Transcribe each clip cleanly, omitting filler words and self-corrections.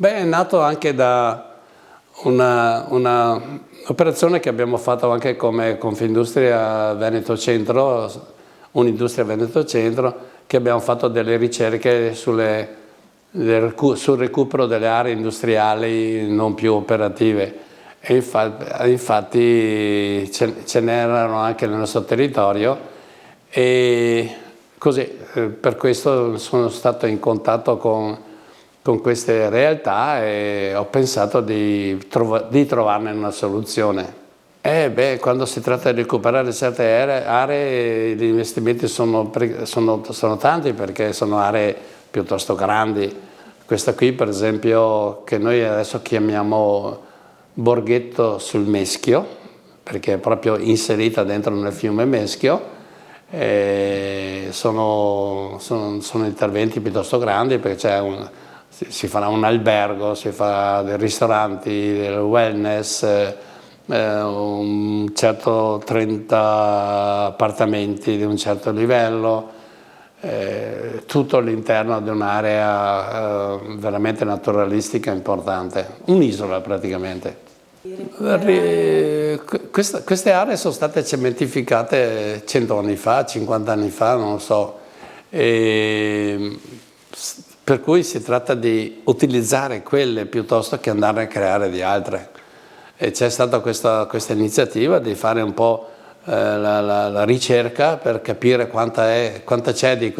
Beh, è nato anche da un'operazione che abbiamo fatto anche come Confindustria Veneto Centro, Un'Industria Veneto Centro, che abbiamo fatto delle ricerche sul recupero delle aree industriali non più operative. E infatti ce n'erano anche nel nostro territorio e così, per questo sono stato in contatto con queste realtà e ho pensato di trovarne una soluzione. Quando si tratta di recuperare certe aree gli investimenti sono tanti, perché sono aree piuttosto grandi. Questa qui per esempio, che noi adesso chiamiamo Borghetto sul Meschio, perché è proprio inserita dentro nel fiume Meschio. Sono interventi piuttosto grandi, perché si farà un albergo, si fa dei ristoranti, del wellness, un certo 30 appartamenti di un certo livello, tutto all'interno di un'area veramente naturalistica importante, un'isola praticamente. Queste aree sono state cementificate 100 anni fa, 50 anni fa, non lo so, per cui si tratta di utilizzare quelle piuttosto che andare a creare di altre. E c'è stata questa iniziativa di fare un po' la ricerca per capire quanta c'è di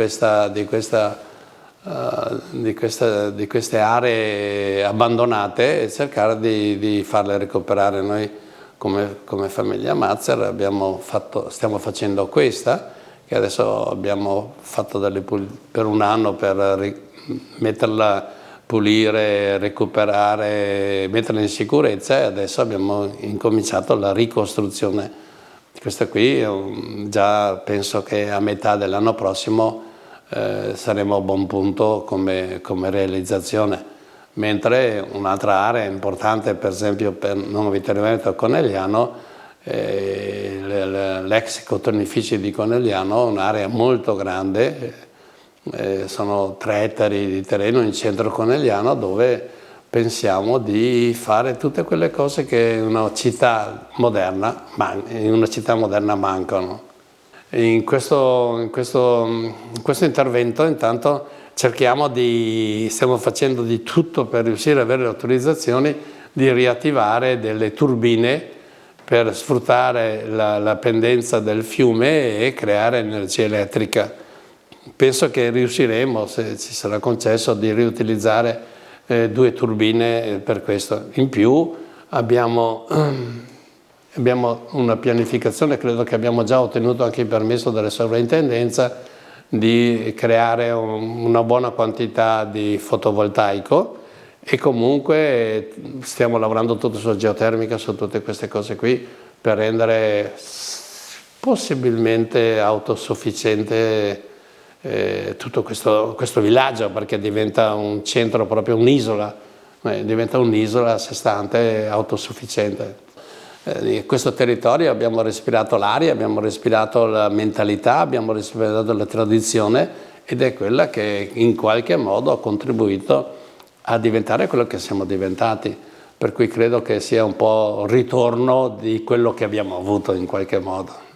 queste aree abbandonate e cercare di farle recuperare. Noi come famiglia Mazzer stiamo facendo questa, che adesso abbiamo fatto per un anno per metterla, pulire, recuperare, metterla in sicurezza, e adesso abbiamo incominciato la ricostruzione. Questa qui già penso che a metà dell'anno prossimo saremo a buon punto come realizzazione. Mentre un'altra area importante, per esempio per Nuovo Vittorio Veneto Conegliano, l'ex cotonifici di Conegliano, un'area molto grande, sono 3 ettari di terreno in centro Conegliano, dove pensiamo di fare tutte quelle cose che in una città moderna mancano. In questo intervento intanto stiamo facendo di tutto per riuscire ad avere le autorizzazioni di riattivare delle turbine per sfruttare la pendenza del fiume e creare energia elettrica. Penso che riusciremo, se ci sarà concesso, di riutilizzare 2 turbine per questo. In più abbiamo una pianificazione, credo che abbiamo già ottenuto anche il permesso della sovrintendenza, di creare una buona quantità di fotovoltaico, e comunque stiamo lavorando tutto su geotermica, su tutte queste cose qui, per rendere possibilmente autosufficiente tutto questo villaggio, perché diventa un centro, proprio un'isola, diventa un'isola a sé stante, autosufficiente. In questo territorio abbiamo respirato l'aria, abbiamo respirato la mentalità, abbiamo respirato la tradizione, ed è quella che in qualche modo ha contribuito a diventare quello che siamo diventati. Per cui credo che sia un po' il ritorno di quello che abbiamo avuto in qualche modo.